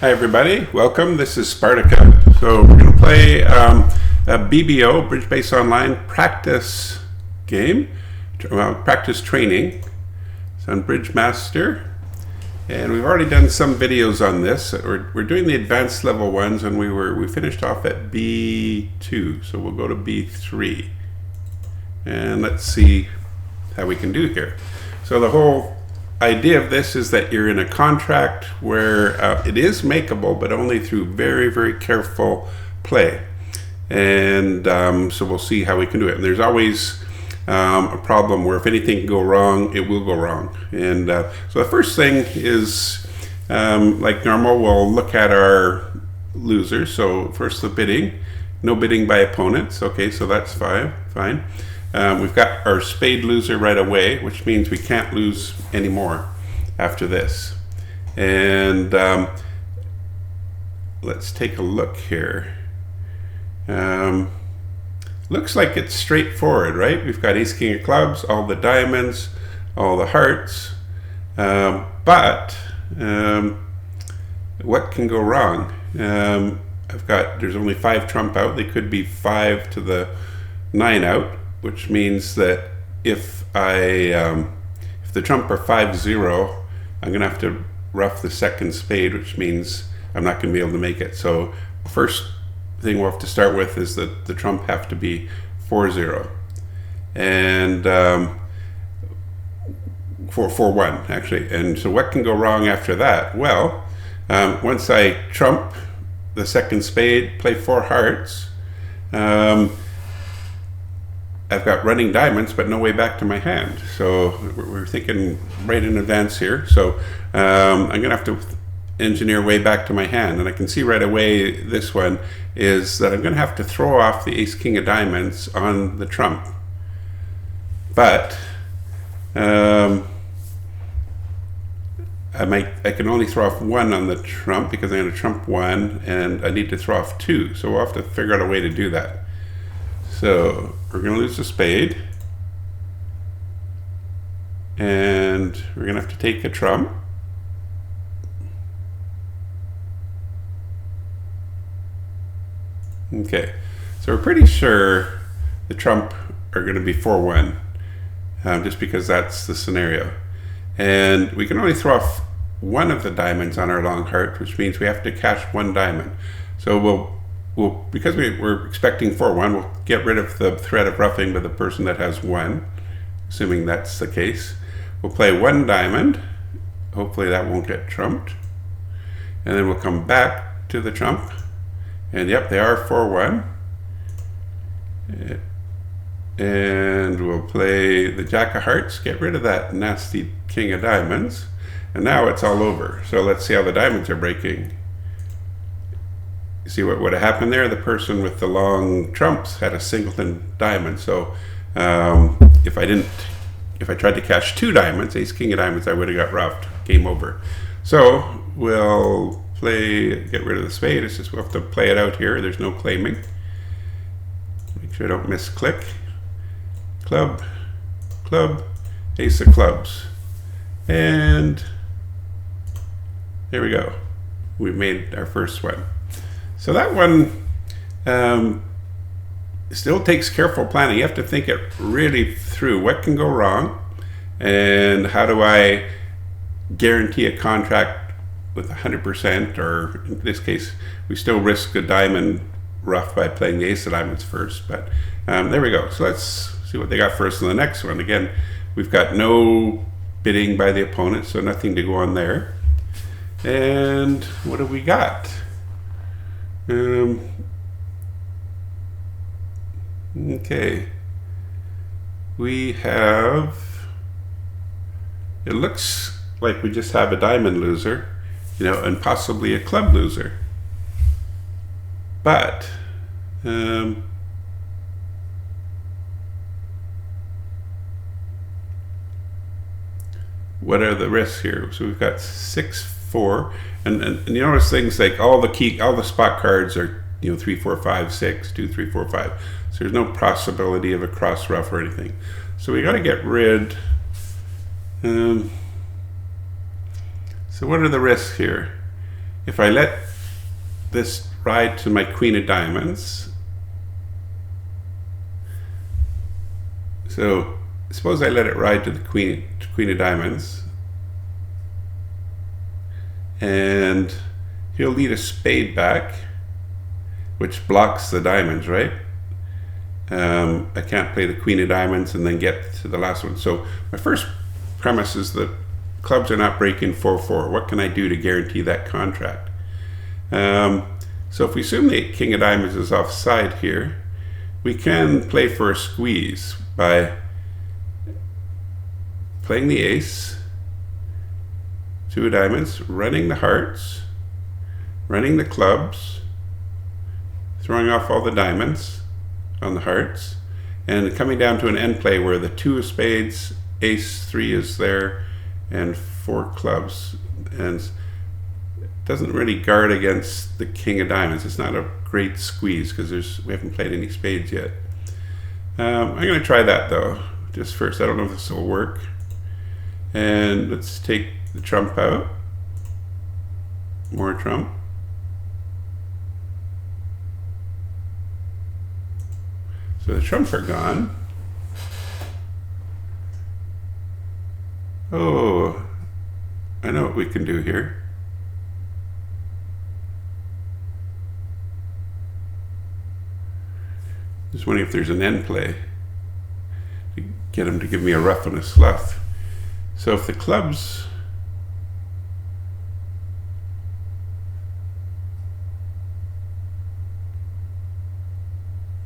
Hi everybody, welcome. This is Spartica. So we're going to play a BBO, Bridge Base Online practice game, practice training. It's on Bridge Master, and we've already done some videos on this. We're doing the advanced level ones, and we finished off at B2, so we'll go to B3, and let's see how we can do here. So the whole idea of this is that you're in a contract where it is makeable, but only through very, very careful play. And so we'll see how we can do it. And there's always a problem where if anything can go wrong, it will go wrong. And so the first thing is, like normal, we'll look at our losers. So first the bidding. No bidding by opponents. Okay, so that's fine. We've got our spade loser right away, which means we can't lose anymore after this. And let's take a look here. Looks like it's straightforward, right? We've got ace, king of clubs, all the diamonds, all the hearts. But what can go wrong? There's only 5 trump out. They could be 5 to the 9 out, which means that if the trump are 5-0, I'm gonna have to ruff the second spade, which means I'm not gonna be able to make it. So first thing we'll have to start with is that the trump have to be 4-0, and 4-1 actually. And so what can go wrong after that? Well, once I trump the second spade, play 4 hearts, I've got running diamonds, but no way back to my hand. So we're thinking right in advance here. So I'm gonna have to engineer way back to my hand. And I can see right away this one is that I'm gonna have to throw off the ace, king of diamonds on the trump. But I can only throw off 1 on the trump because I'm gonna trump 1 and I need to throw off 2. So we'll have to figure out a way to do that. So we're going to lose the spade, and we're going to have to take a trump. Okay, so we're pretty sure the trump are going to be 4-1, just because that's the scenario. And we can only throw off 1 of the diamonds on our long heart, which means we have to cash 1 diamond. So because we're expecting 4-1, we'll get rid of the threat of roughing to the person that has 1, assuming that's the case. We'll play 1 diamond. Hopefully that won't get trumped. And then we'll come back to the trump. And yep, they are 4-1. And we'll play the jack of hearts, get rid of that nasty king of diamonds. And now it's all over. So let's see how the diamonds are breaking. You see what would have happened there? The person with the long trumps had a singleton diamond. So if I tried to cash 2 diamonds, ace, king of diamonds, I would have got roughed. Game over. So we'll get rid of the spade. It's just we'll have to play it out here. There's no claiming. Make sure I don't misclick. Club, club, ace of clubs. And there we go. We've made our first one. So that one still takes careful planning. You have to think it really through. What can go wrong? And how do I guarantee a contract with 100%? Or in this case, we still risk a diamond rough by playing the ace of diamonds first. But there we go. So let's see what they got first in the next one. Again, we've got no bidding by the opponent, so nothing to go on there. And what have we got? Okay, we have, it looks like we just have a diamond loser, and possibly a club loser. But what are the risks here? So we've got 6-4, and you notice things like all the spot cards are 3, 4, 5, 6, 2, 3, 4, 5. So there's no possibility of a cross ruff or anything. So we got to get rid. So what are the risks here? if I let this ride to my queen of diamonds, so suppose I let it ride to the queen of diamonds, and he'll lead a spade back, which blocks the diamonds, right? I can't play the queen of diamonds and then get to the last one. So my first premise is that clubs are not breaking 4-4. What can I do to guarantee that contract? So if we assume the king of diamonds is offside here, we can play for a squeeze by playing the ace, 2 of diamonds, running the hearts, running the clubs, throwing off all the diamonds on the hearts, and coming down to an end play where the 2 of spades, ace 3 is there, and 4 clubs, and it doesn't really guard against the king of diamonds. It's not a great squeeze because we haven't played any spades yet. I'm going to try that though, just first. I don't know if this will work. And let's take the trump out. More trump. So the trumps are gone. Oh, I know what we can do here. Just wondering if there's an end play to get him to give me a rough and a slough. So if the clubs,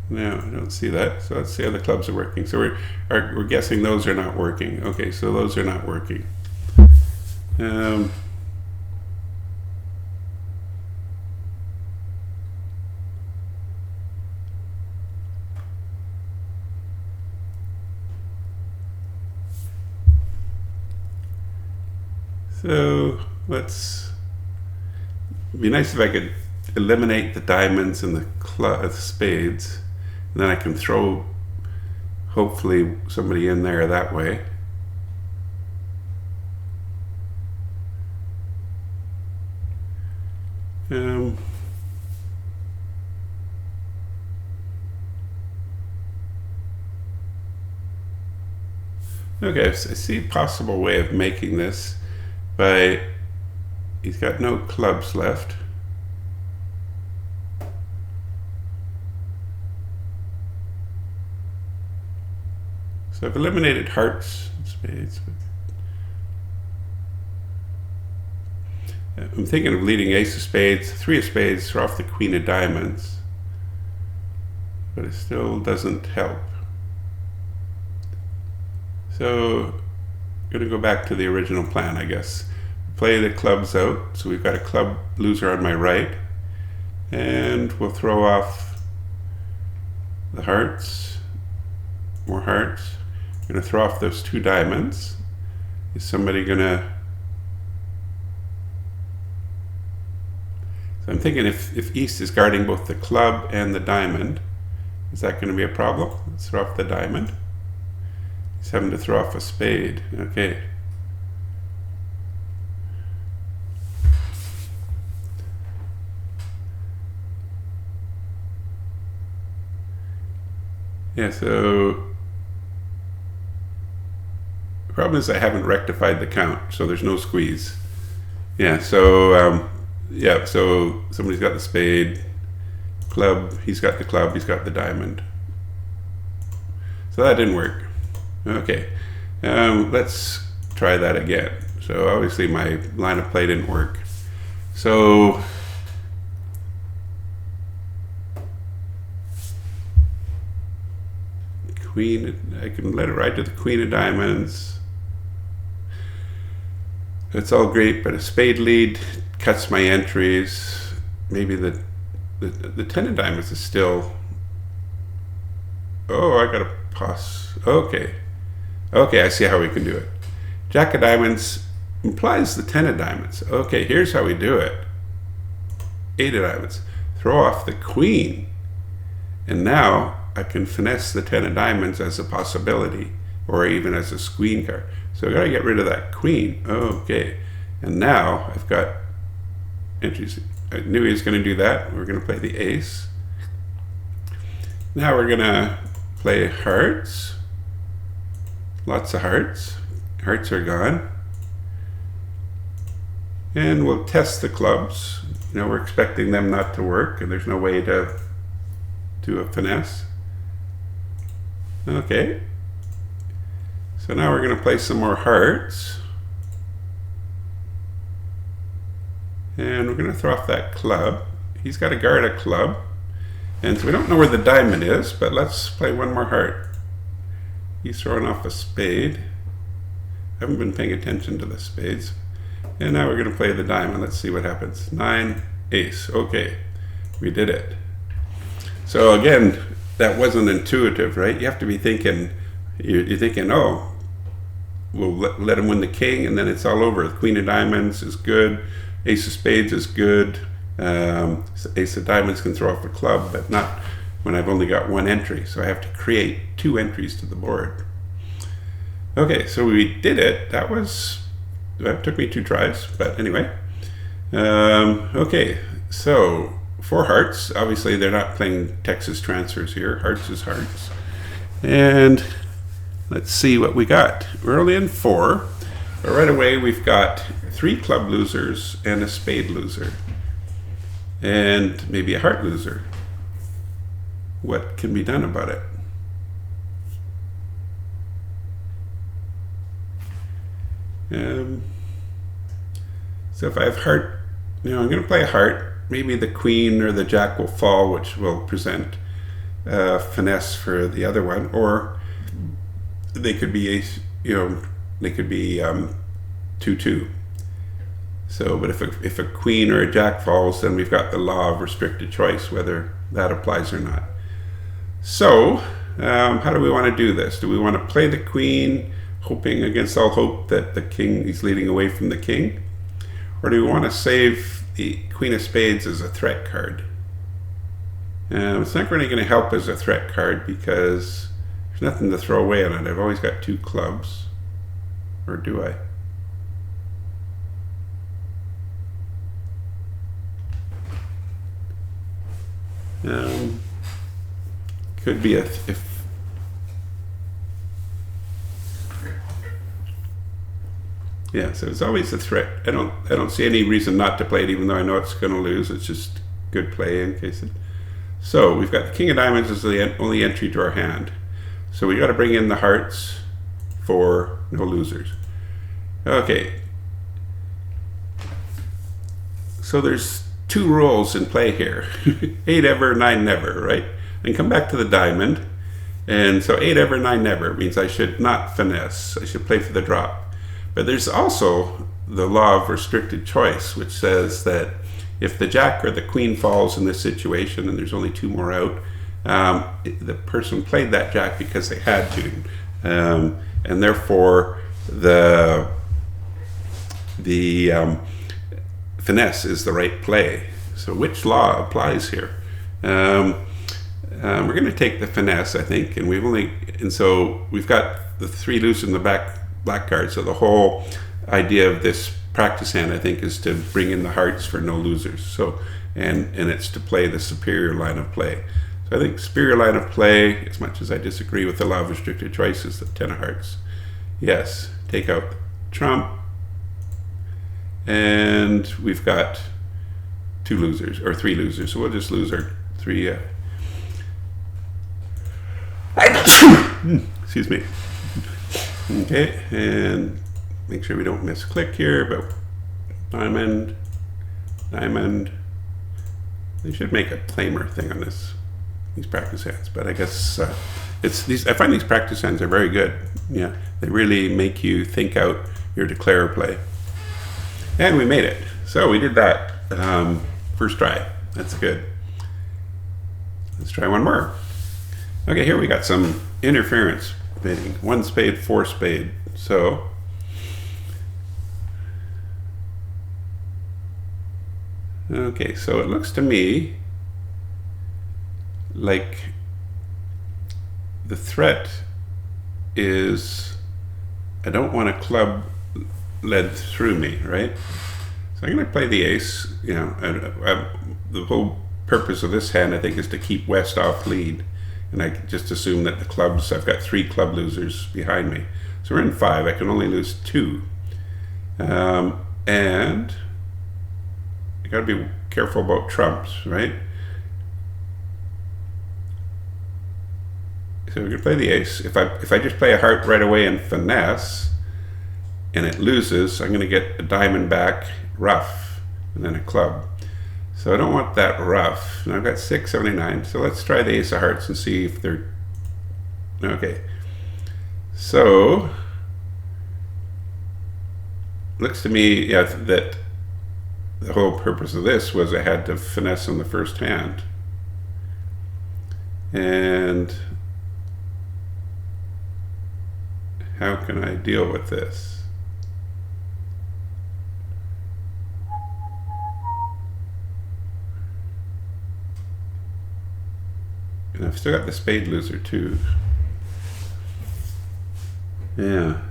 no, I don't see that. So let's see how the clubs are working. So we're guessing those are not working. Okay, so those are not working. So it'd be nice if I could eliminate the diamonds and the spades, and then I can throw hopefully somebody in there that way. Okay, so I see a possible way of making this by, he's got no clubs left. So I've eliminated hearts and spades. I'm thinking of leading ace of spades, 3 of spades, throw off the queen of diamonds, but it still doesn't help. So I'm going to go back to the original plan, I guess. Play the clubs out, so we've got a club loser on my right, and we'll throw off the hearts, more hearts. I'm going to throw off those 2 diamonds. Is somebody going to... So I'm thinking if East is guarding both the club and the diamond, is that going to be a problem? Let's throw off the diamond. He's having to throw off a spade. Okay. Yeah, so the problem is I haven't rectified the count, so there's no squeeze. Yeah, so so somebody's got the spade, club, he's got the club, he's got the diamond. So that didn't work. Okay, let's try that again. So obviously my line of play didn't work. So queen, I can let it ride to the queen of diamonds. It's all great, but a spade lead cuts my entries. Maybe the 10 of diamonds is still, oh, I gotta pause. Okay, I see how we can do it. Jack of diamonds implies the 10 of diamonds. Okay, here's how we do it. 8 of diamonds. Throw off the queen. And now I can finesse the 10 of diamonds as a possibility, or even as a queen card. So I gotta get rid of that queen. Okay, and now I've got entries. I knew he was going to do that. We're going to play the ace. Now we're going to play hearts. Lots of hearts. Hearts are gone. And we'll test the clubs. You know, we're expecting them not to work, and there's no way to do a finesse. Okay. So now we're going to play some more hearts. And we're going to throw off that club. He's got to guard a club. And so we don't know where the diamond is, but let's play one more heart. He's throwing off a spade. I haven't been paying attention to the spades. And now we're going to play the diamond. Let's see what happens. 9, ace. Okay, we did it. So again, that wasn't intuitive, right? You have to be thinking, you're thinking, oh, we'll let him win the king, and then it's all over. The queen of diamonds is good. Ace of spades is good. Ace of diamonds can throw off a club, but not when I've only got one entry. So I have to create 2 entries to the board. Okay, so we did it. That took me 2 tries, but anyway. Okay, so 4 hearts. Obviously, they're not playing Texas transfers here. Hearts is hearts. And let's see what we got. We're only in 4. But right away, we've got 3 club losers and a spade loser. And maybe a heart loser. What can be done about it? So if I have heart, I'm going to play a heart. Maybe the queen or the jack will fall, which will present finesse for the other one. Or they could be they could be 2-2. So, but if a queen or a jack falls, then we've got the law of restricted choice, whether that applies or not. So, how do we want to do this? Do we want to play the queen, hoping against all hope that the king is leading away from the king? Or do we want to save the queen of spades as a threat card? It's not really going to help as a threat card because there's nothing to throw away on it. I've always got 2 clubs. Or do I? Could be if yeah, so it's always a threat. I don't see any reason not to play it, even though I know it's going to lose. It's just good play in case it. So we've got the king of diamonds as the only entry to our hand. So we got to bring in the hearts for no losers. Okay. So there's 2 rules in play here. 8 ever, 9 never, right? And come back to the diamond. And so 8 ever, 9 never means I should not finesse. I should play for the drop. But there's also the law of restricted choice, which says that if the jack or the queen falls in this situation and there's only 2 more out, the person played that jack because they had to. And therefore, the finesse is the right play. So which law applies here? We're going to take the finesse, I think, and so we've got the 3 loose in the black card. So the whole idea of this practice hand, I think, is to bring in the hearts for no losers. So and it's to play the superior line of play. So I think superior line of play, as much as I disagree with the law of restricted choice, is the 10 of hearts. Yes, take out trump. And we've got 2 losers, or 3 losers. So we'll just lose our 3. Excuse me. Okay, and make sure we don't misclick here, but diamond. They should make a claimer thing on these practice hands, but I guess I find these practice hands are very good. Yeah, they really make you think out your declare play. And we made it. So we did that first try. That's good. Let's try one more. Okay, here we got some interference bidding. 1 spade, 4 spade. So okay, so it looks to me like the threat is I don't want a club led through me, right? So I'm going to play the ace. The whole purpose of this hand, I think, is to keep West off lead. And I just assume that the clubs, I've got 3 club losers behind me. So we're in 5. I can only lose 2. And you got to be careful about trumps, right? So we can play the ace. If I just play a heart right away and finesse, and it loses, I'm going to get a diamond back, ruff, and then a club. So I don't want that ruff. Now I've got 679. So let's try the ace of hearts and see if they're okay. So looks to me, yeah, that the whole purpose of this was I had to finesse on the first hand. And how can I deal with this? And I've still got the spade loser too. Yeah.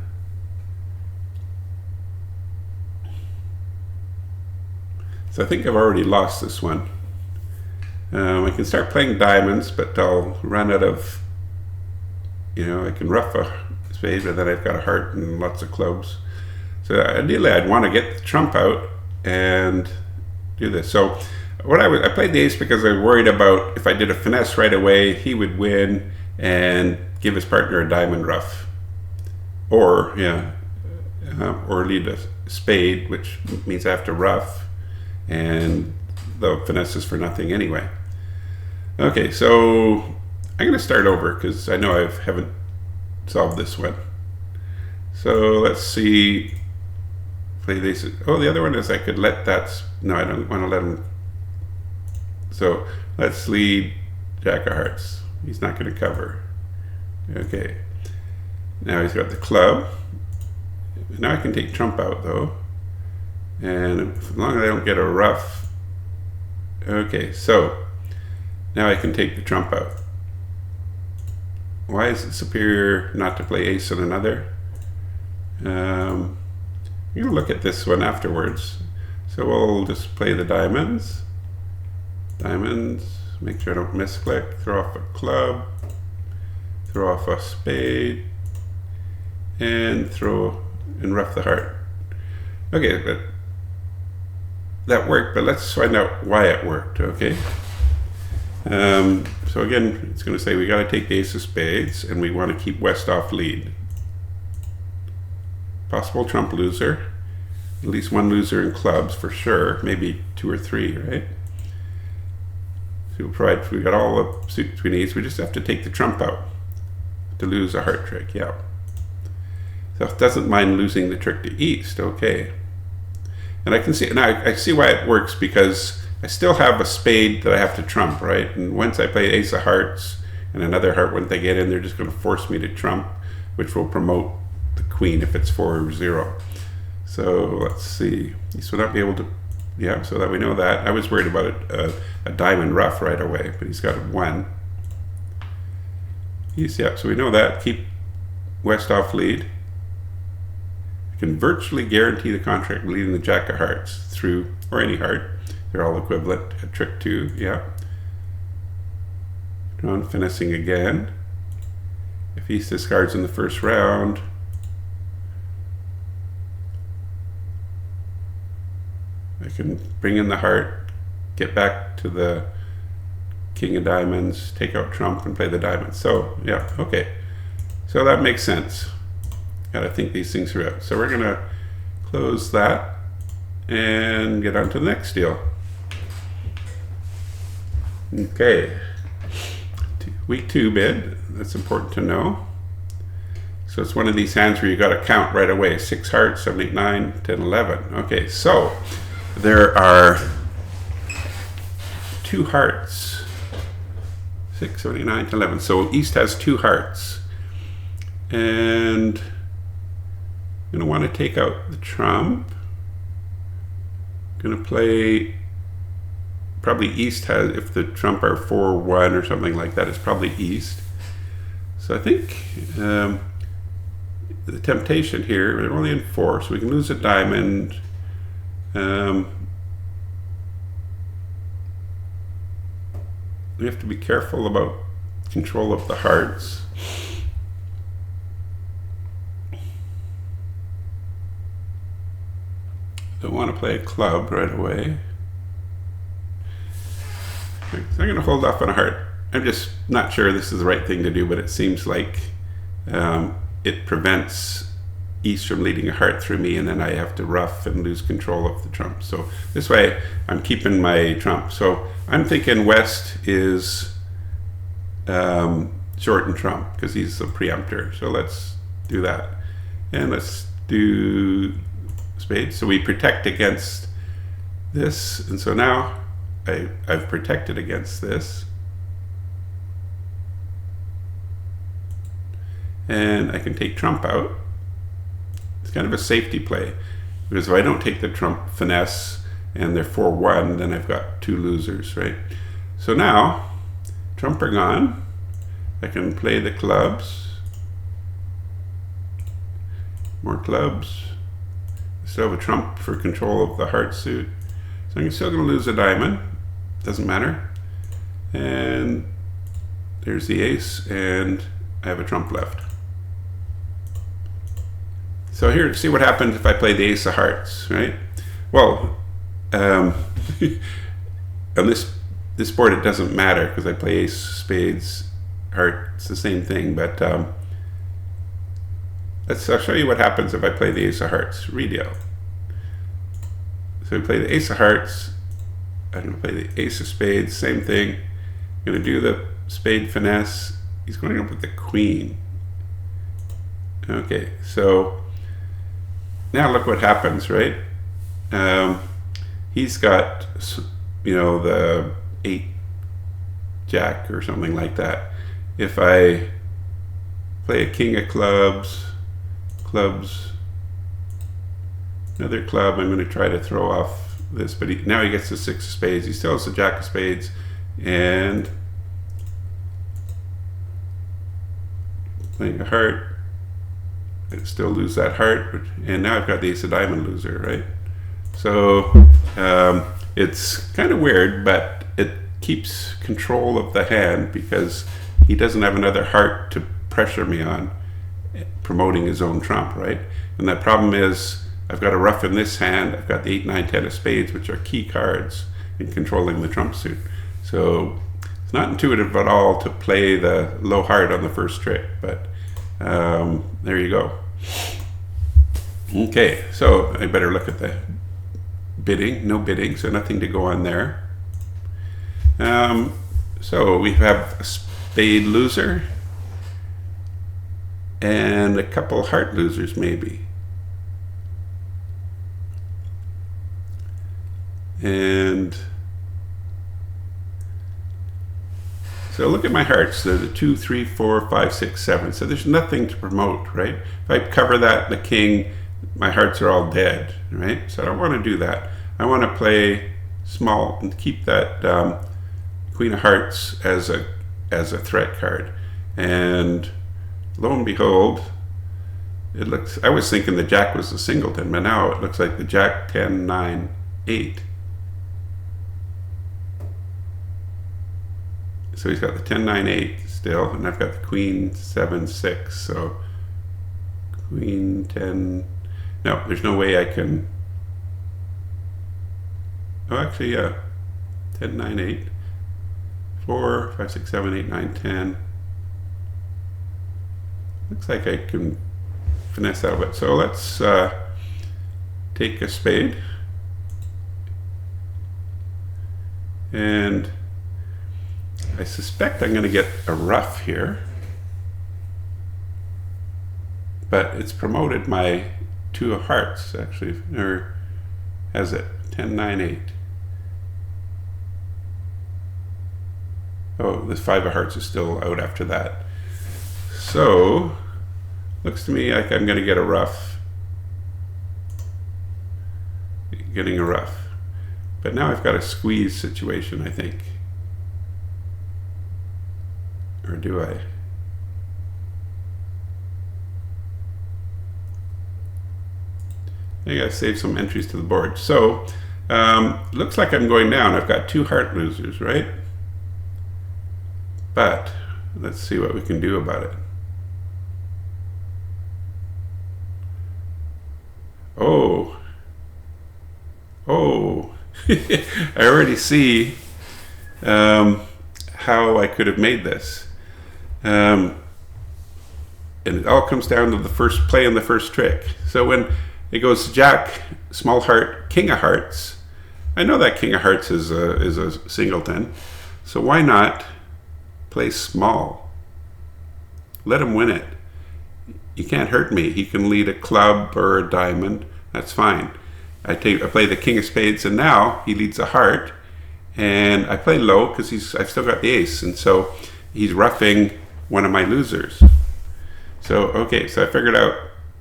So I think I've already lost this one. I can start playing diamonds, but I'll run out of, I can ruff a spade, but then I've got a heart and lots of clubs. So ideally I'd want to get the trump out and do this. So I played the ace because I was worried about if I did a finesse right away, he would win and give his partner a diamond ruff. Or lead a spade, which means I have to ruff, and the finesse is for nothing anyway. Okay, so I'm going to start over because I know I haven't solved this one. So let's see. Play this. Oh, the other one is I could let that. No, I don't want to let him. So let's lead Jack of Hearts. He's not going to cover. Okay. Now he's got the club. Now I can take trump out though. And as long as I don't get a ruff. Okay, so now I can take the trump out. Why is it superior not to play ace on another? I'm going to look at this one afterwards. So we'll just play the diamonds. Diamonds, make sure I don't misclick, throw off a club, throw off a spade, and ruff the heart. Okay, but that worked, but let's find out why it worked, okay? So again, it's going to say we got to take the ace of spades, and we want to keep West off lead. Possible trump loser, at least one loser in clubs for sure, maybe 2 or 3, right? So we got all the suits between these, we just have to take the trump out to lose a heart trick, yeah. So it doesn't mind losing the trick to east, okay. And I can see, now I see why it works, because I still have a spade that I have to trump, right? And once I play ace of hearts and another heart, when they get in, they're just going to force me to trump, which will promote the queen if it's 4 or 0. So let's see. So not be able to, yeah, so that we know that. I was worried about a diamond ruff right away, but he's got 1. Yeah, so we know that. Keep West off lead. I can virtually guarantee the contract leading the Jack of Hearts through, or any heart. They're all equivalent. A trick 2, yeah. Drawn finessing again. If he discards in the first round, I can bring in the heart, get back to the king of diamonds, take out trump, and play the diamonds. So, yeah, okay. So that makes sense. Gotta think these things through out. So we're gonna close that and get on to the next deal. Okay. Week 2 bid. That's important to know. So it's one of these hands where you got to count right away. 6 hearts, 7, 8, 9, 10, 11. Okay, so there are 2 hearts. 6, 7, 8, 9, 10, 11. So East has 2 hearts. And I'm going to want to take out the trump. I'm going to play, probably East has, if the trump are 4, 1 or something like that, it's probably East. So I think the temptation here, we're only in 4, so we can lose a diamond. We have to be careful about control of the hearts. Don't want to play a club right away. So I'm going to hold off on a heart. I'm just not sure this is the right thing to do, but it seems like it prevents East from leading a heart through me, and then I have to ruff and lose control of the trump. So this way I'm keeping my trump. So I'm thinking West is short and trump because he's the preemptor. So let's do that. And let's do spades. So we protect against this. And so now I've protected against this. And I can take trump out. It's kind of a safety play, because if I don't take the trump finesse and they're 4-1, then I've got 2 losers, right? So now, trump are gone. I can play the clubs. More clubs. I still have a trump for control of the heart suit. So I'm still going to lose a diamond. Doesn't matter. And there's the ace, and I have a trump left. So here, see what happens if I play the ace of hearts, right? Well, on this board it doesn't matter because I play ace, spades, heart, it's the same thing, but I'll show you what happens if I play the ace of hearts, redeal. So we play the ace of hearts, I'm going to play the ace of spades, same thing. I'm going to do the spade finesse, he's going up with the queen. Okay, so now look what happens, right? He's got, you know, the 8 jack or something like that. If I play a king of clubs, another club, I'm going to try to throw off this, but now he gets the 6 of spades. He still has the jack of spades, and playing a heart. I still lose that heart, and now I've got the ace of diamond loser, right? So it's kind of weird, but it keeps control of the hand because he doesn't have another heart to pressure me on, promoting his own trump, right? And the problem is I've got a ruff in this hand. I've got the 8, 9, 10 of spades, which are key cards in controlling the trump suit. So it's not intuitive at all to play the low heart on the first trick, but there you go. Okay, so I better look at the bidding. No bidding, so nothing to go on there. So we have a spade loser and a couple heart losers maybe. And so look at my hearts. They're the 2, 3, 4, 5, 6, 7. So there's nothing to promote, right? If I cover that the king, my hearts are all dead, right? So I don't want to do that. I want to play small and keep that queen of hearts as a threat card. And lo and behold, it looks. I was thinking the jack was the singleton, but now it looks like the jack 10, 9, 8. So he's got the 10, 9, 8 still, and I've got the queen 7, 6. So queen 10. No, there's no way I can. Oh, actually, yeah. 10, 9, 8. 4, 5, 6, 7, 8, 9, 10. Looks like I can finesse that a bit. So let's take a spade. And I suspect I'm going to get a ruff here, but it's promoted my 2 of hearts actually, or has it? 10, 9, 8. Oh, this 5 of hearts is still out after that. So looks to me like I'm going to get a ruff. Getting a ruff, but now I've got a squeeze situation, I think. Or do I? I gotta save some entries to the board. So, looks like I'm going down. I've got 2 heart losers, right? But let's see what we can do about it. Oh, I already see how I could have made this. And it all comes down to the first play and the first trick. So when it goes Jack, small heart, king of hearts, I know that king of hearts is a singleton. So why not play small? Let him win it. You can't hurt me. He can lead a club or a diamond. That's fine. I play the king of spades, and now he leads a heart, and I play low because I've still got the ace, and so he's roughing one of my losers. So okay, so I figured out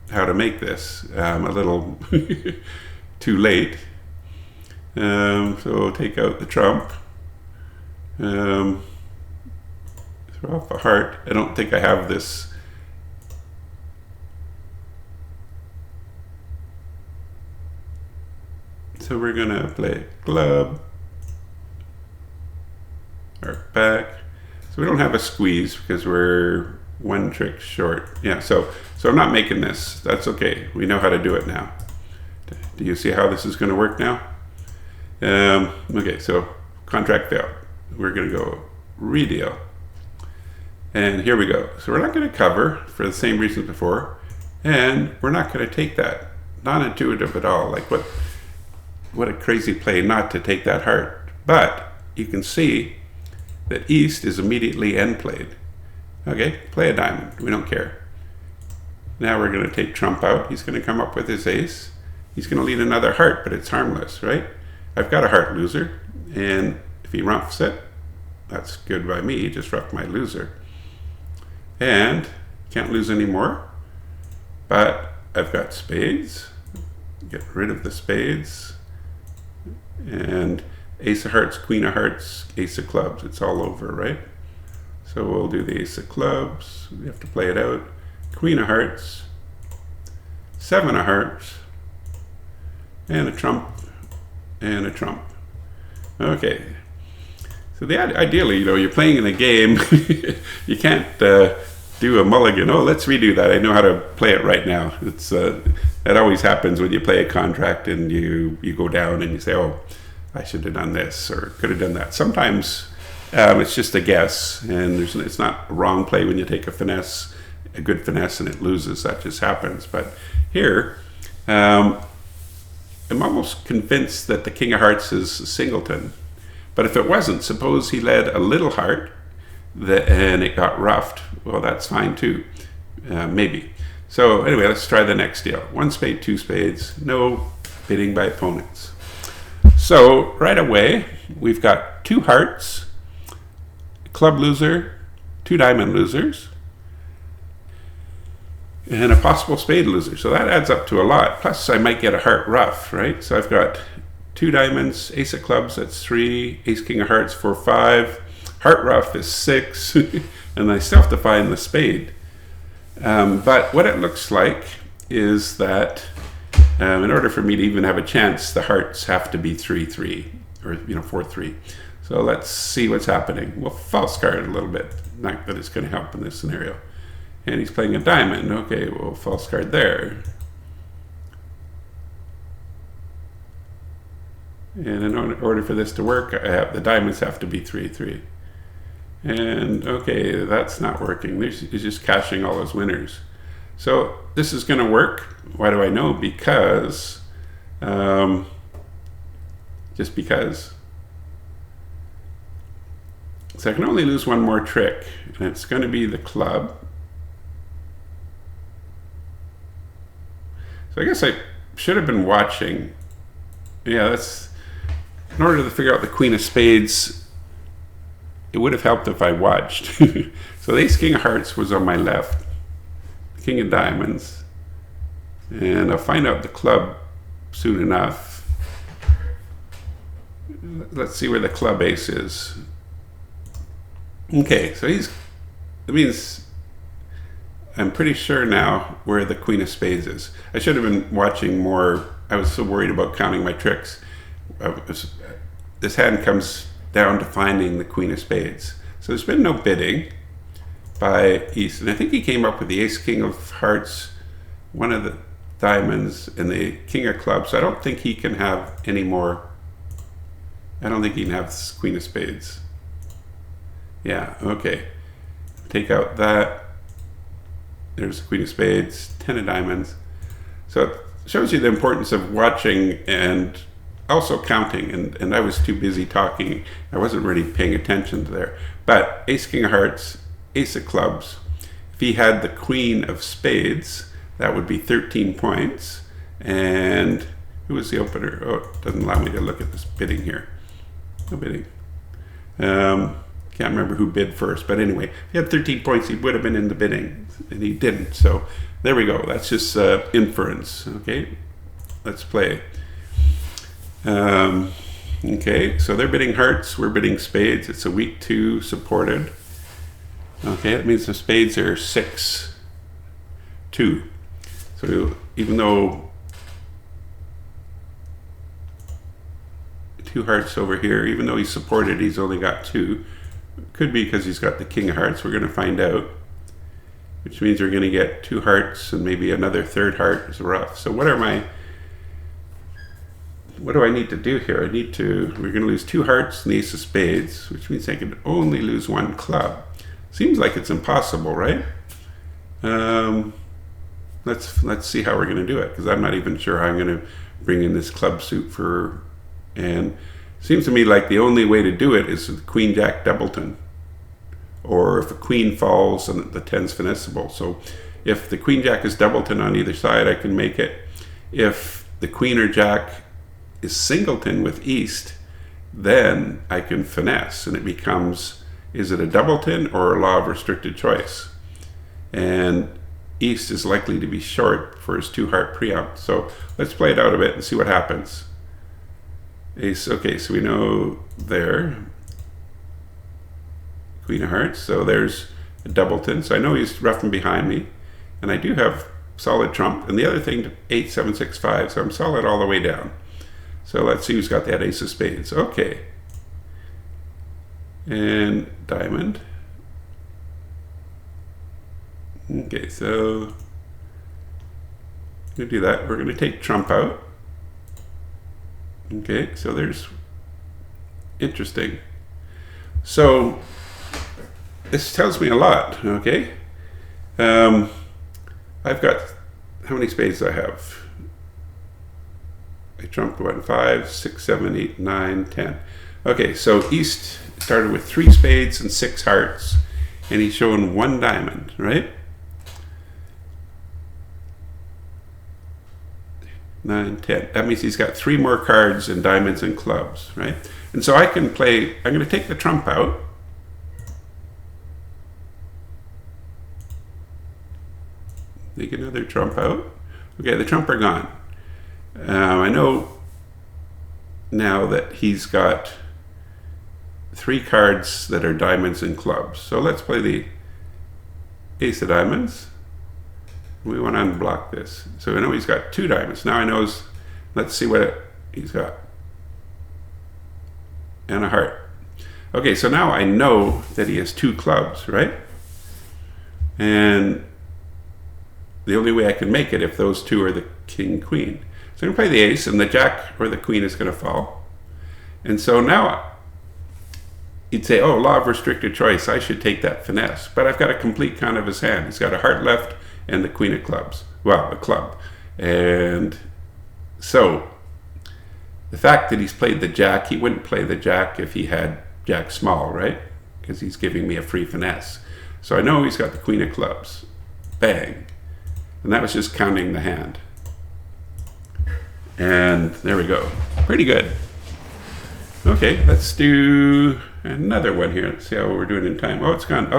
how to make this a little too late. So take out the trump, throw off a heart. I don't think I have this. So we're gonna play club, or back. So we don't have a squeeze because we're 1 trick short. Yeah, so I'm not making this. That's okay. We know how to do it now. Do you see how this is gonna work now? Okay, so contract failed. We're gonna go redeal. And here we go. So we're not gonna cover for the same reason before, and we're not gonna take that. Not intuitive at all. Like what a crazy play not to take that heart. But you can see that East is immediately end played. Okay, play a diamond, we don't care. Now we're gonna take trump out. He's gonna come up with his ace. He's gonna lead another heart, but it's harmless, right? I've got a heart loser, and if he roughs it, that's good by me, just rough my loser. And can't lose anymore, but I've got spades. Get rid of the spades. And ace of hearts, queen of hearts, ace of clubs. It's all over, right? So we'll do the ace of clubs. We have to play it out. Queen of hearts, 7 of hearts, and a trump, and a trump. Okay. So ideally, you're playing in a game. You can't do a mulligan. Oh, let's redo that. I know how to play it right now. It's that always happens when you play a contract and you go down and you say, oh, I should have done this or could have done that. Sometimes it's just a guess, and it's not a wrong play when you take a finesse, a good finesse, and it loses. That just happens. But here, I'm almost convinced that the king of hearts is a singleton. But if it wasn't, suppose he led a little heart and it got roughed, well, that's fine too, maybe. So anyway, let's try the next deal. 1 spade, 2 spades, no bidding by opponents. So right away, we've got 2 hearts, club loser, 2 diamond losers, and a possible spade loser. So that adds up to a lot. Plus I might get a heart rough, right? So I've got 2 diamonds, ace of clubs, that's 3, ace king of hearts, 4, 5, heart rough is 6, and I still have to find the spade. But what it looks like is that in order for me to even have a chance, the hearts have to be 3-3, or 4-3. So let's see what's happening. We'll false card a little bit, not that it's going to help in this scenario. And he's playing a diamond. Okay, we'll false card there. And in order for this to work, the diamonds have to be 3-3. And okay, that's not working. He's just cashing all his winners. So this is going to work. Why do I know? Because, just because. So I can only lose 1 more trick, and it's going to be the club. So I guess I should have been watching. Yeah, that's, in order to figure out the queen of spades, it would have helped if I watched. So the ace king of hearts was on my left, king of diamonds, and I'll find out the club soon enough. Let's see where the club ace is. Okay, so that means I'm pretty sure now where the queen of spades is. I should have been watching more I was so worried about counting my tricks. This hand comes down to finding the queen of spades. So there's been no bidding by East. And I think he came up with the ace, king of hearts, one of the diamonds, and the king of clubs. I don't think he can have any more. I don't think he can have this queen of spades. Yeah, okay. Take out that. There's the queen of spades, 10 of diamonds. So it shows you the importance of watching and also counting. And I was too busy talking. I wasn't really paying attention to there. But ace, king of hearts, ace of clubs. If he had the queen of spades, that would be 13 points. And who was the opener? Oh, it doesn't allow me to look at this bidding here. No bidding. Can't remember who bid first, but anyway, if he had 13 points, he would have been in the bidding, and he didn't. So there we go. That's just inference. Okay, let's play. Okay, so they're bidding hearts, we're bidding spades. It's a weak 2 supported. Okay, that means the spades are 6-2. So even though 2 hearts over here, even though he's supported, he's only got 2. Could be because he's got the king of hearts. We're going to find out, which means we're going to get 2 hearts and maybe another 3rd heart is rough. So what do I need to do here? We're going to lose 2 hearts and the ace of spades, which means I can only lose 1 club. Seems like it's impossible, right? Let's see how we're going to do it, because I'm not even sure how I'm going to bring in this club suit and seems to me like the only way to do it is with queen jack doubleton, or if a queen falls and the 10's finessable. So if the queen jack is doubleton on either side, I can make it. If the queen or jack is singleton with East, then I can finesse, and it becomes, is it a doubleton or a law of restricted choice? And East is likely to be short for his 2 heart preempt. So let's play it out a bit and see what happens. Ace, okay, so we know there, queen of hearts, so there's a doubleton, so I know he's rough and behind me, and I do have solid trump, and the other thing, 8, 7, 6, 5, so I'm solid all the way down. So let's see who's got that ace of spades. Okay, and diamond. Okay, so I'm gonna do that. We're gonna take trump out. Okay, so there's, interesting. So this tells me a lot, okay? I've got, how many spades do I have? I trumped 1, 5, 6, 7, 8, 9, 10. Okay, so East started with 3 spades and 6 hearts, and he's showing 1 diamond, right? 9, 10. That means he's got 3 more cards and diamonds and clubs, right? And so I can play, I'm going to take the trump out. Take another trump out. Okay, the trump are gone. I know now that he's got 3 cards that are diamonds and clubs. So let's play the ace of diamonds. We want to unblock this. So I know he's got 2 diamonds. Now I know, let's see what he's got. And a heart. Okay, so now I know that he has 2 clubs, right? And the only way I can make it if those 2 are the king, queen. So I'm going to play the ace, and the jack or the queen is going to fall. And so now you'd say, oh, law of restricted choice, I should take that finesse. But I've got a complete count of his hand. He's got a heart left and the queen of clubs. Well, a club. And so the fact that he's played the jack, he wouldn't play the jack if he had jack small, right? Because he's giving me a free finesse. So I know he's got the queen of clubs. Bang. And that was just counting the hand. And there we go. Pretty good. Okay, let's do another one here. Let's see how we're doing in time. Oh, it's gone.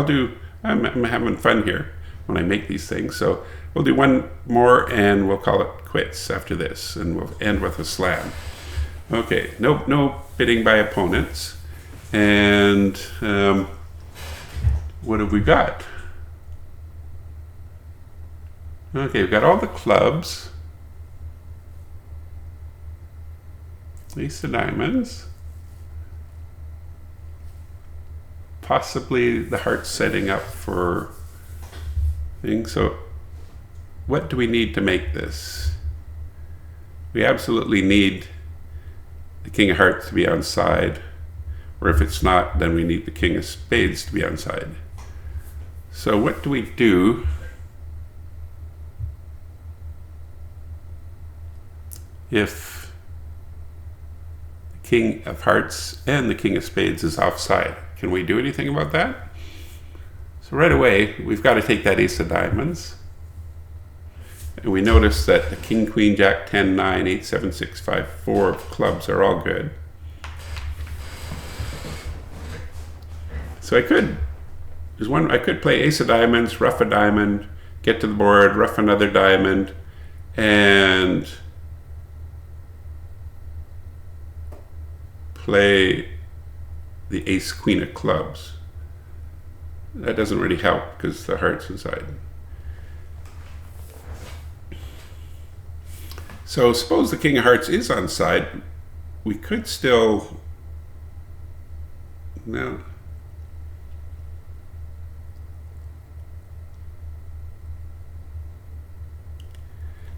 I'm having fun here when I make these things. So we'll do one more and we'll call it quits after this. And we'll end with a slam. Okay, no bidding by opponents. And what have we got? Okay, we've got all the clubs. Ace of diamonds. Possibly the heart's setting up for things. So what do we need to make this? We absolutely need the King of Hearts to be on side. Or if it's not, then we need the King of Spades to be on side. So what do we do if the King of Hearts and the King of Spades is offside? Can we do anything about that? So right away, we've got to take that Ace of Diamonds. And we notice that the King, Queen, Jack, 10, 9, 8, 7, 6, 5, 4 of clubs are all good. So I could play Ace of Diamonds, ruff a diamond, get to the board, ruff another diamond, and play the Ace, Queen of clubs. That doesn't really help because the heart's inside. So suppose the King of Hearts is on side, we could still, no.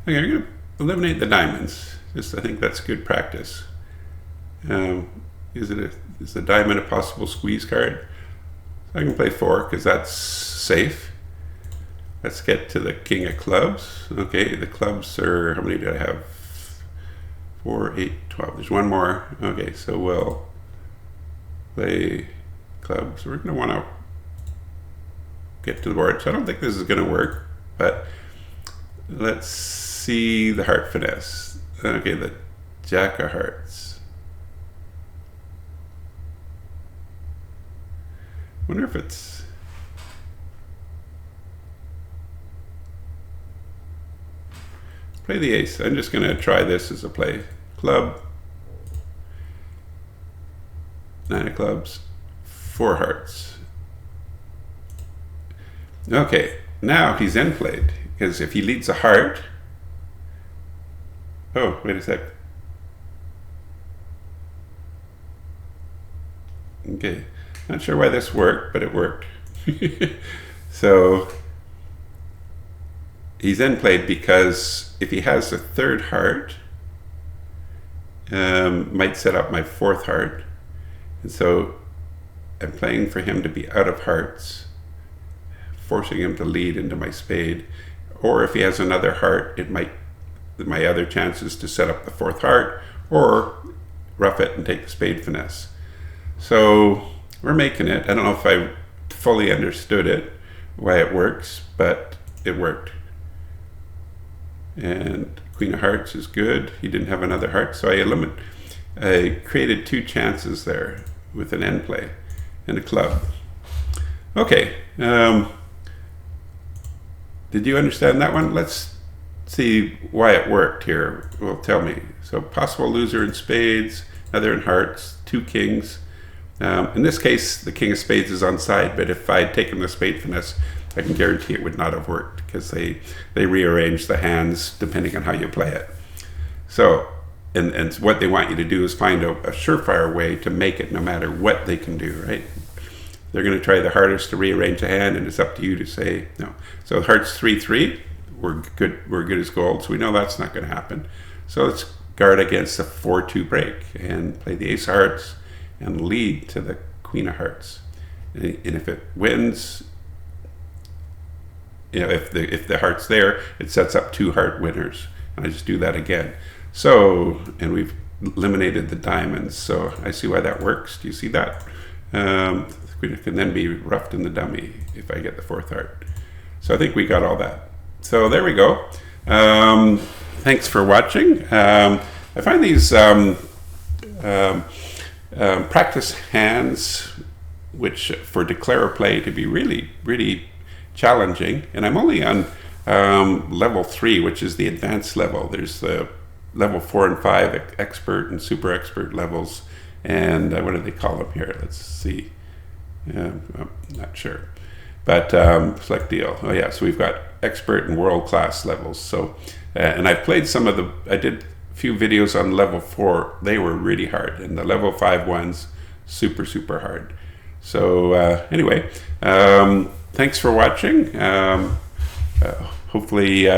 Okay, I'm going to eliminate the diamonds. I think that's good practice. Is the diamond a possible squeeze card? So I can play 4 because that's safe. Let's get to the King of Clubs. Okay, the clubs are, how many do I have? 4, 8, 12. There's one more. Okay, so we'll play clubs. We're going to want to get to the board. So I don't think this is going to work, but let's see the heart finesse. Okay, the Jack of Hearts. Wonder if it's, play the ace. I'm just going to try this as a play. Club, 9 of clubs, 4 hearts. Okay, now he's end played, because if he leads a heart, oh, wait a sec. Okay, not sure why this worked, but it worked. So he's end played because if he has a 3rd heart, might set up my 4th heart, and so I'm playing for him to be out of hearts, forcing him to lead into my spade. Or if he has another heart, it might, my other chances to set up the 4th heart or ruff it and take the spade finesse. So we're making it. I don't know if I fully understood it, why it works, but it worked. And Queen of Hearts is good. He didn't have another heart, so I created 2 chances there with an end play and a club. Okay, did you understand that one? Let's see why it worked here. Well, tell me. So possible loser in spades, another in hearts, 2 kings. In this case, the King of Spades is on side, but if I had taken the spade finesse, I can guarantee it would not have worked because they rearrange the hands depending on how you play it. So, and what they want you to do is find a surefire way to make it no matter what they can do, right? They're going to try the hardest to rearrange a hand, and it's up to you to say no. So hearts 3-3, we're good as gold, so we know that's not going to happen. So let's guard against the 4-2 break and play the Ace of Hearts and lead to the Queen of Hearts. And if it wins, you know, if the heart's there, it sets up 2 heart winners. And I just do that again. So, and we've eliminated the diamonds. So I see why that works. Do you see that? The Queen can then be ruffed in the dummy if I get the 4th heart. So I think we got all that. So there we go. Thanks for watching. I find these practice hands, which for declare play, to be really, really challenging. And I'm only on level 3, which is the advanced level. There's the level 4 and 5 expert and super expert levels. And what do they call them here? Let's see. I'm not sure. But select deal. Oh yeah, so we've got expert and world class levels. So, and I've played some of the, I did few videos on level 4, they were really hard, and the level 5 ones, super hard. So anyway, thanks for watching. Hopefully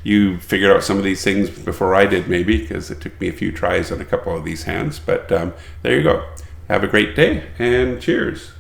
you figured out some of these things before I did, maybe, because it took me a few tries on a couple of these hands. But there you go. Have a great day, and cheers.